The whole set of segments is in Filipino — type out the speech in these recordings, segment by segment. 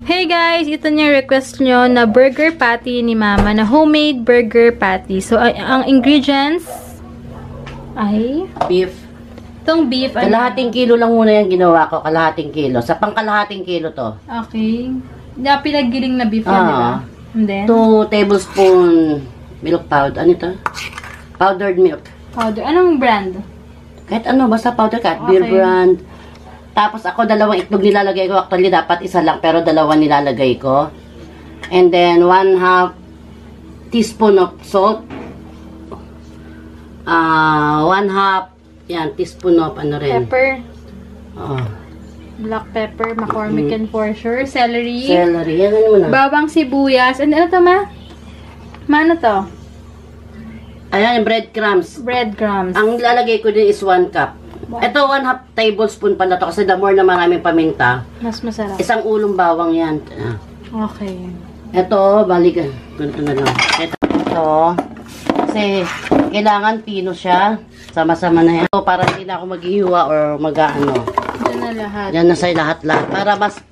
Hey guys, ito yung request nyo na burger patty ni Mama, na homemade burger patty. So, ang ingredients ay beef. Itong beef. Kalahating kilo lang muna yung ginawa ko. Kalahating kilo. Sa pangkalahating kilo to. Okay. Pinaggiling na beef yan, di ba? And then? 2 tablespoon milk powder. Ano ito? Powdered milk. Powder. Anong brand? Kahit ano, basta powder. Kahit beer brand. Tapos ako, 2 itlog nilalagay ko. Actually, dapat isa lang. Pero 2 nilalagay ko. And then, 1/2 teaspoon of salt. 1/2 yan, teaspoon of ano rin. Pepper. Oo. Black pepper, McCormick and Forsyth. Celery. Celery. Yan, ano mo na? Bawang sibuyas. And ano to, Ma? Ano to? Ayan, breadcrumbs. Breadcrumbs. Ang lalagay ko din is 1 cup. Ito, 1/2 tablespoon pala to kasi the more na maraming paminta, mas masarap. isang ulong bawang yan. Okay. Ito, balik. Ganito na lang. Ito, kasi kailangan pino siya. Sama-sama na yan. Ito, para hindi na ako maghihiwa or mag-ano. Diyan na lahat. Yan na sa lahat-lahat.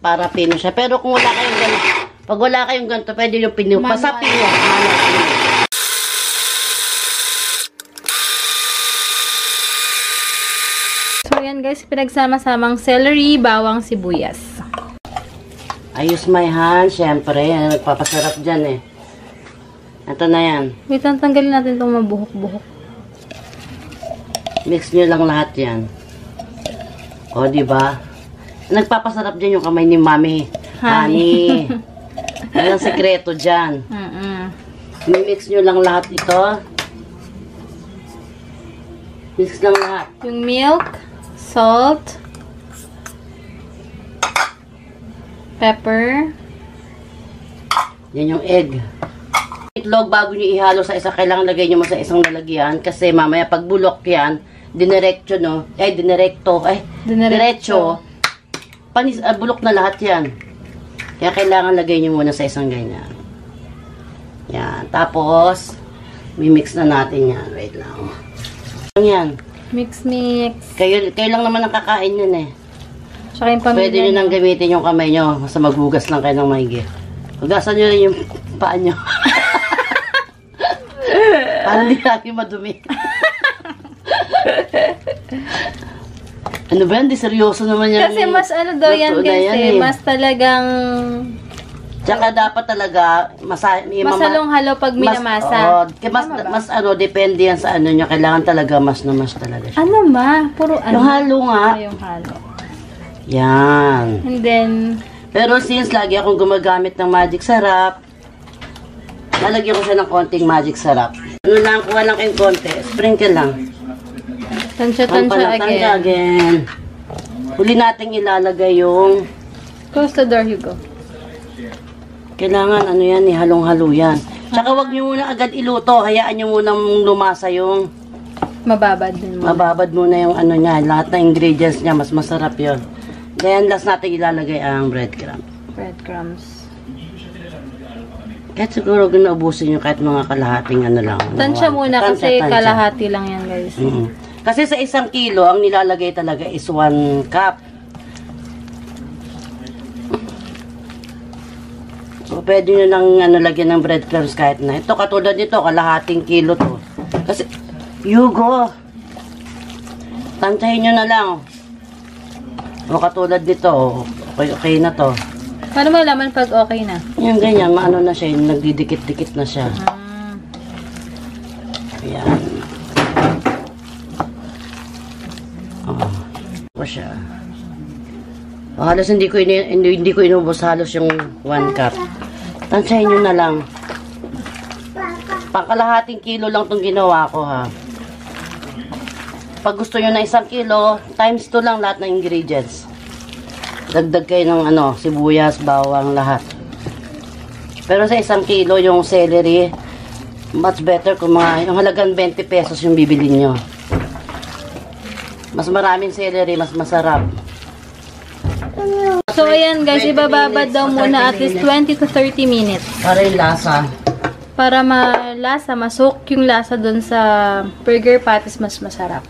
Para pino siya. Pero kung wala kayong ganito, pag wala kayong ganito, pwede yung pino. Basta pino. So, yan guys, pinagsama-samang celery, bawang, sibuyas. Ayos my hand, syempre. Yan, nagpapasarap dyan eh. Ito na yan. Wait, tanggalin natin itong mabuhok-buhok. Mix nyo lang lahat yan. O, diba? Nagpapasarap dyan yung kamay ni Mami. Honey. Yan ang sekreto dyan. Mix nyo lang lahat ito. Mix lang lahat. Yung milk, salt, pepper. Yan yung egg. Itlog, bago nyo ihalo sa isa, kailangan lagay nyo mo sa isang lalagyan. Kasi mamaya pag bulok yan, diretso. Bulok na lahat yan. Kaya kailangan lagay nyo muna sa isang ganyan. Yan. Tapos, mimix na natin yan. Wait lang. Yan. Mix. Kayo lang naman ang kakain yan eh. Tsaka yung pamilya. Pwede nyo nang gamitin yung kamay nyo. Basta maghugas lang kayo ng maigi. Hugasan nyo rin yung paa nyo. Para hindi lagi madumi. Ano ba yan? Di seryoso naman yan. Kasi mas ano daw yan guys mas talagang tsaka dapat talaga masalong-halo pag minamasa. Mas ano, depende yan sa ano nyo. Kailangan talaga mas na mas talaga siya. Ano ma? Puro ano? Yung halo nga. Yung halo. Yan. And then, pero since lagi akong gumagamit ng magic sarap, lalagyan ko siya ng konting magic sarap. Ano lang, kuha lang kayong konti. Sprinkle lang. Tansya again. Huli nating ilalagay yung... Close the door, Hugo. Kailangan, ano yan, halong-halo yan. Tsaka wag nyo muna agad iluto. Hayaan nyo muna lumasa yung... Mababad din muna. Mababad muna yung ano niya. Lahat ng ingredients niya, mas masarap yon. Then, last natin ilalagay ang breadcrumbs. Breadcrumbs. Kahit siguro ginaubusin nyo kahit mga kalahating ano lang. Tansya muna kasi kalahati lang yan guys. Kasi sa 1 kilo, ang nilalagay talaga is 1 cup. So, pwede nyo nang ano, lagyan ng breadcrumbs kahit na. Ito, katulad nito, kalahating kilo to. Kasi, Hugo, tansyahin nyo na lang. O, katulad nito, okay na to. Paano mo alaman pag okay na? Yan, ganyan, maano na siya, nagdidikit-dikit na siya. Ayan. O siya. O, halos hindi ko inubos halos yung 1 cup. Tansyahin nyo na lang. Pangkalahating kilo lang itong ginawa ko ha. Pag gusto nyo na 1 kilo, times 2 lang lahat ng ingredients. Dagdag kayo ng ano, sibuyas, bawang, lahat. Pero sa 1 kilo, yung celery, much better kung yung halagang 20 pesos yung bibili nyo. Mas maraming celery, mas masarap. So, ayan guys, ibababad daw muna at least 20 to 30 minutes. Para yung lasa. Para malasa, masok yung lasa dun sa burger patties, mas masarap.